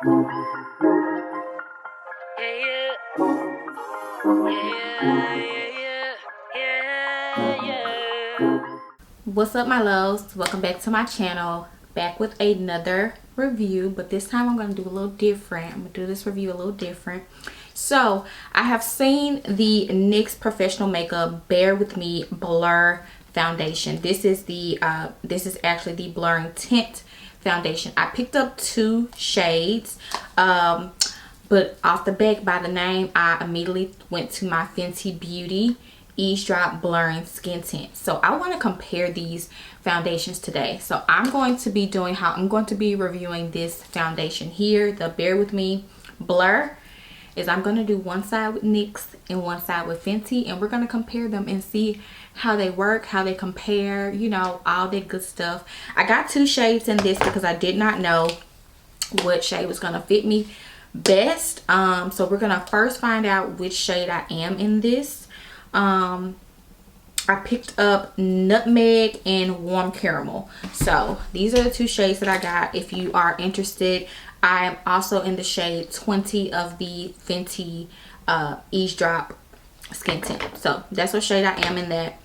What's up, my loves? Welcome back to my channel. Back with another review, but this time I'm going to do a little different. I'm going to do this review a little different. So I have seen the NYX Professional Makeup Bare With Me Blur Foundation. This is actually the blurring tint foundation. I picked up 2 shades, but off the back by the name, I immediately went to my Fenty Beauty Eaze Drop Blurring Skin Tint. So I want to compare these foundations today. So I'm going to be reviewing this foundation here, the Bare With Me Blur. I'm going to do one side with NYX and one side with Fenty, and we're going to compare them and see how they work, how they compare, you know, all that good stuff. I got 2 shades in this because I did not know what shade was going to fit me best. So we're going to first find out which shade I am in this. I picked up Nutmeg and Warm Caramel. So these are the 2 shades that I got. If you are interested, I am also in the shade 20 of the Fenty Eaze Drop Skin Tint. So that's what shade I am in that.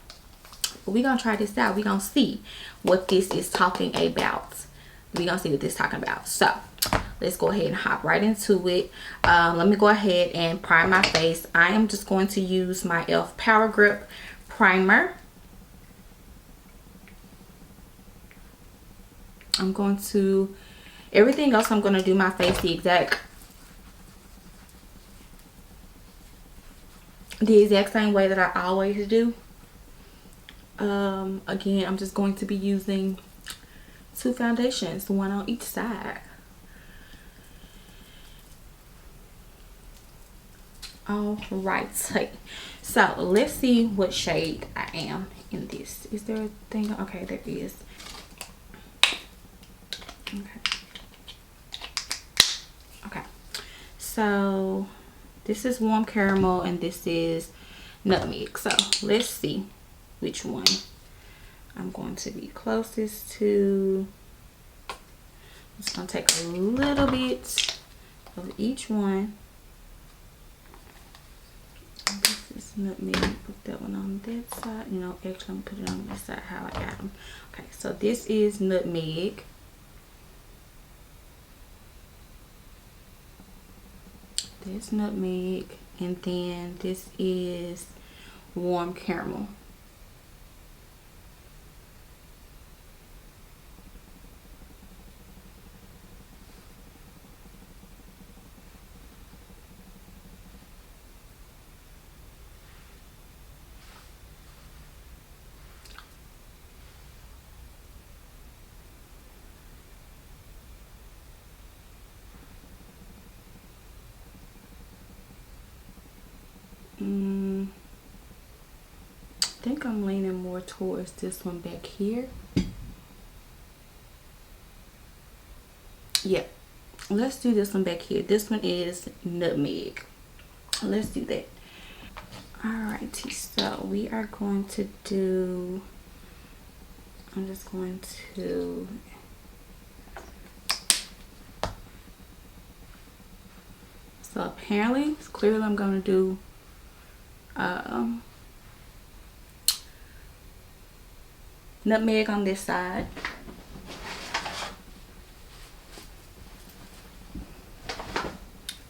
But we're going to try this out. We're going to see what this is talking about. We're going to see what this is talking about. So let's go ahead and hop right into it. Let me go ahead and prime my face. I am just going to use my e.l.f. Power Grip Primer. Everything else I'm going to do my face the exact same way that I always do. Again, I'm just going to be using 2 foundations, one on each side. All right, so let's see what shade I am in this. Is there a thing? Okay, there is. Okay, so this is Warm Caramel and this is Nutmeg. So let's see which one I'm going to be closest to. I'm just gonna take a little bit of each one. This is Nutmeg. Put that one on that side. You know, actually, I'm gonna put it on this side how I got them. Okay, so this is Nutmeg. This Nutmeg, and then this is Warm Caramel. I think I'm leaning more towards this one back here. Yeah, let's do this one back here. This one is Nutmeg. Let's do that. Alrighty, so we are going to do, I'm just going to so apparently, clearly I'm going to do Nutmeg on this side.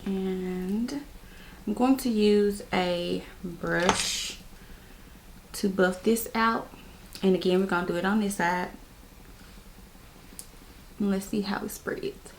And I'm going to use a brush to buff this out. And again, we're going to do it on this side. And let's see how it spreads.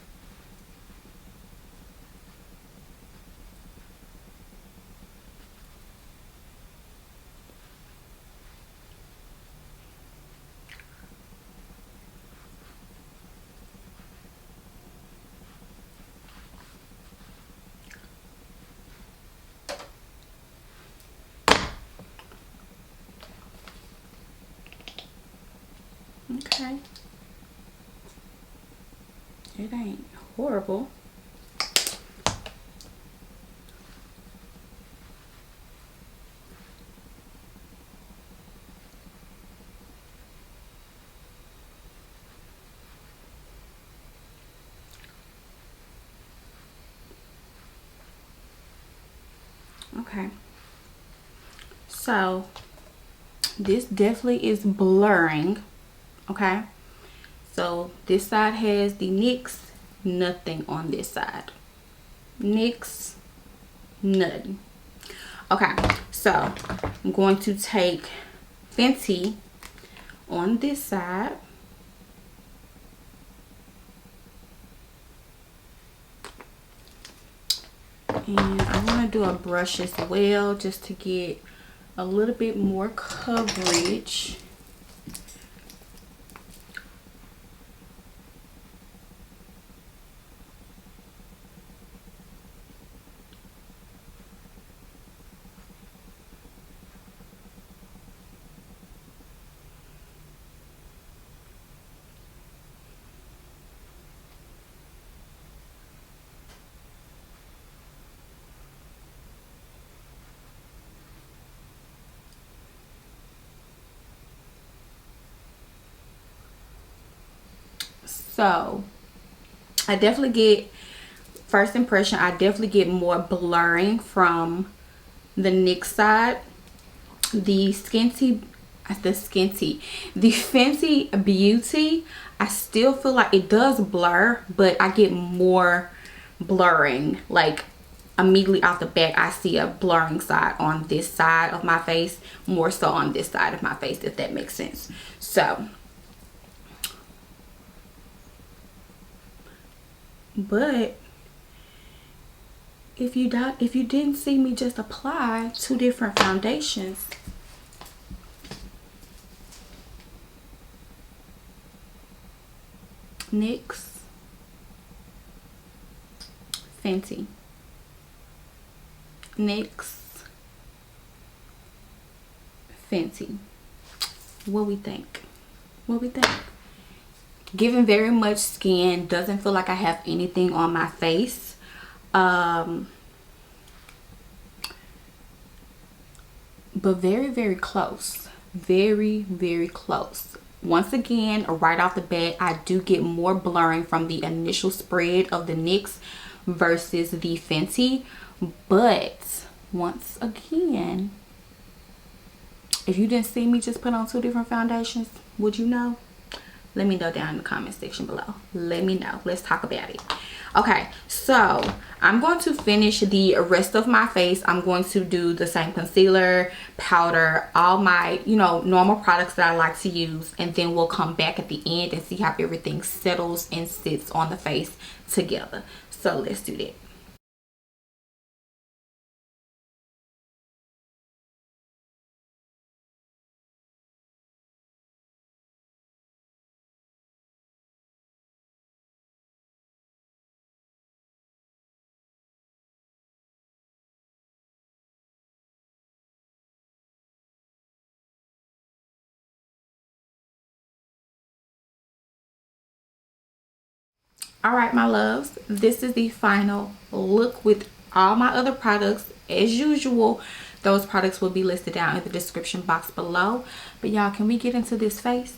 Okay. It ain't horrible. Okay, so this definitely is blurring. Okay, so this side has the NYX, nothing on this side. NYX, nothing. Okay, so I'm going to take Fenty on this side. And I want to do a brush as well, just to get a little bit more coverage. So I definitely get, first impression, I definitely get more blurring from the NYX side. The Fenty Beauty, I still feel like it does blur, but I get more blurring. Like immediately off the back, I see a blurring side on this side of my face, more so on this side of my face, if that makes sense. So, but if you didn't see me just apply 2 different foundations, NYX, Fenty, NYX, Fenty. What we think? What we think? Giving very much skin, doesn't feel like I have anything on my face. But very, very close. Very, very close. Once again, right off the bat, I do get more blurring from the initial spread of the NYX versus the Fenty. But once again, if you didn't see me just put on 2 different foundations, would you know? Let me know down in the comment section below. Let me know. Let's talk about it. Okay, so I'm going to finish the rest of my face. I'm going to do the same concealer, powder, all my, normal products that I like to use. And then we'll come back at the end and see how everything settles and sits on the face together. So let's do that. All right, my loves, this is the final look with all my other products. As usual, those products will be listed down in the description box below. But y'all, can we get into this face?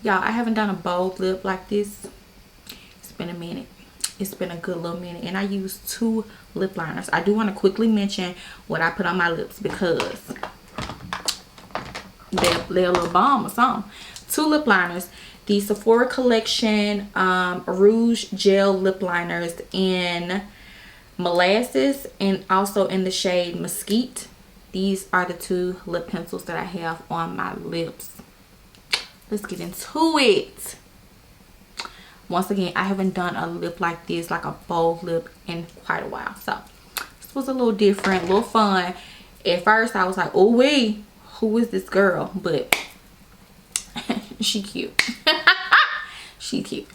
Y'all, I haven't done a bold lip like this. It's been a minute. It's been a good little minute. And I used 2 lip liners. I do want to quickly mention what I put on my lips because they're a little bomb or something. 2 lip liners. The Sephora Collection Rouge Gel Lip Liners in Molasses and also in the shade Mesquite. These are the 2 lip pencils that I have on my lips. Let's get into it. Once again, I haven't done a lip like this, like a bold lip, in quite a while. So this was a little different, a little fun. At first, I was like, oh wait, who is this girl? But she cute. She cute.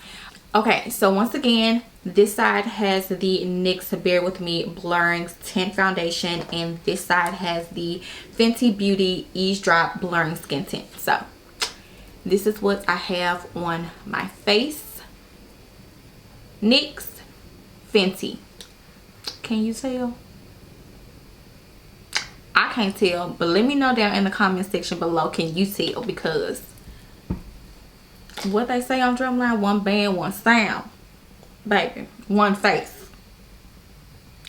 Okay, so once again, this side has the NYX Bear With Me Blurring Tint Foundation, and this side has the Fenty Beauty Eaze Drop Blurring Skin Tint. So this is what I have on my face. NYX, Fenty. Can you tell? I can't tell, but let me know down in the comment section below, can you tell? Because what they say on Drumline, one band, one sound. Baby, one face.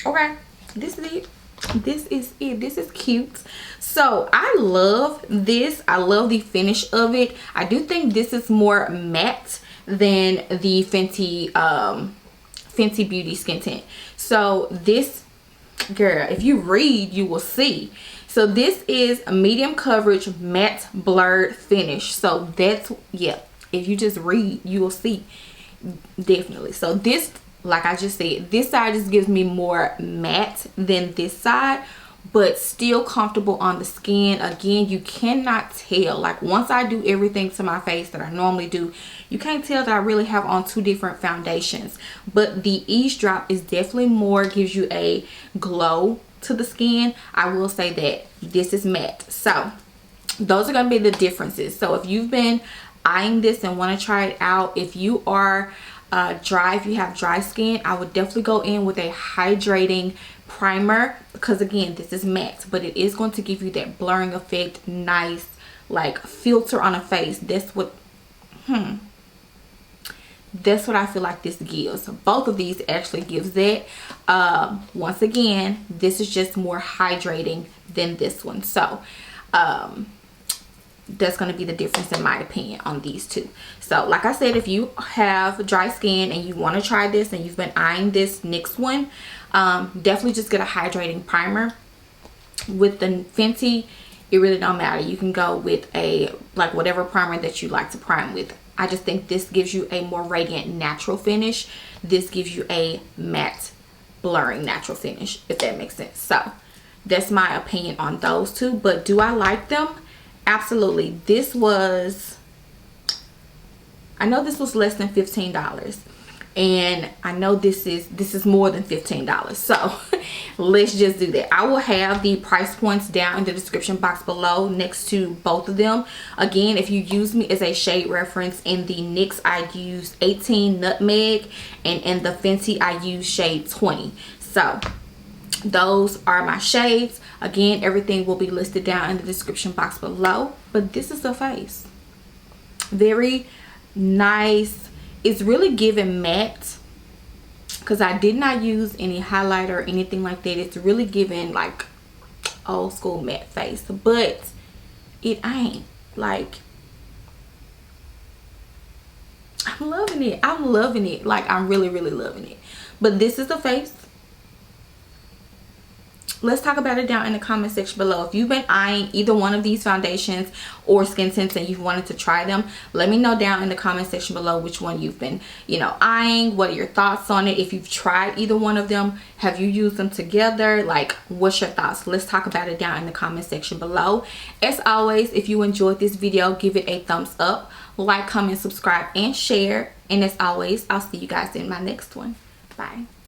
Okay, this is it. this is it. This is cute. So I love this. I love the finish of it. I do think this is more matte than the Fenty Fenty Beauty Skin Tint. So this, girl, if you read, you will see. So this is a medium coverage matte blurred finish. So that's, yeah, if you just read, you will see. Definitely. So this, like I just said, this side just gives me more matte than this side, but still comfortable on the skin. Again, you cannot tell, like once I do everything to my face that I normally do, you can't tell that I really have on two different foundations. But the Eaze Drop is definitely more, gives you a glow to the skin. I will say that this is matte. So those are going to be the differences. So if you've been eyeing this and want to try it out, if you are dry, if you have dry skin, I would definitely go in with a hydrating primer, because again, this is matte, but it is going to give you that blurring effect, nice like filter on a face. That's what that's what I feel like this gives. Both of these actually gives that. Once again, this is just more hydrating than this one. So that's going to be the difference in my opinion on these two. So like I said, if you have dry skin and you want to try this and you've been eyeing this NYX one, definitely just get a hydrating primer. With the Fenty, it really don't matter. You can go with a, like, whatever primer that you like to prime with. I just think this gives you a more radiant natural finish. This gives you a matte blurring natural finish, if that makes sense. So that's my opinion on those two. But do I like them? Absolutely. This was, I know this was less than $15, and I know this is more than $15. So let's just do that. I will have the price points down in the description box below next to both of them. Again, if you use me as a shade reference, in the NYX I used 18 Nutmeg, and in the Fenty I used shade 20. So those are my shades. Again, everything will be listed down in the description box below. But this is the face. Very nice. It's really giving matte, because I did not use any highlighter or anything like that. It's really giving like old school matte face, but it ain't. Like, I'm loving it. I'm loving it. Like, I'm really loving it. But this is the face. Let's talk about it down in the comment section below. If you've been eyeing either one of these foundations or skin tints and you've wanted to try them, let me know down in the comment section below which one you've been, you know, eyeing. What are your thoughts on it? If you've tried either one of them, have you used them together? Like, what's your thoughts? Let's talk about it down in the comment section below. As always, if you enjoyed this video, give it a thumbs up, like, comment, subscribe, and share. And as always, I'll see you guys in my next one. Bye.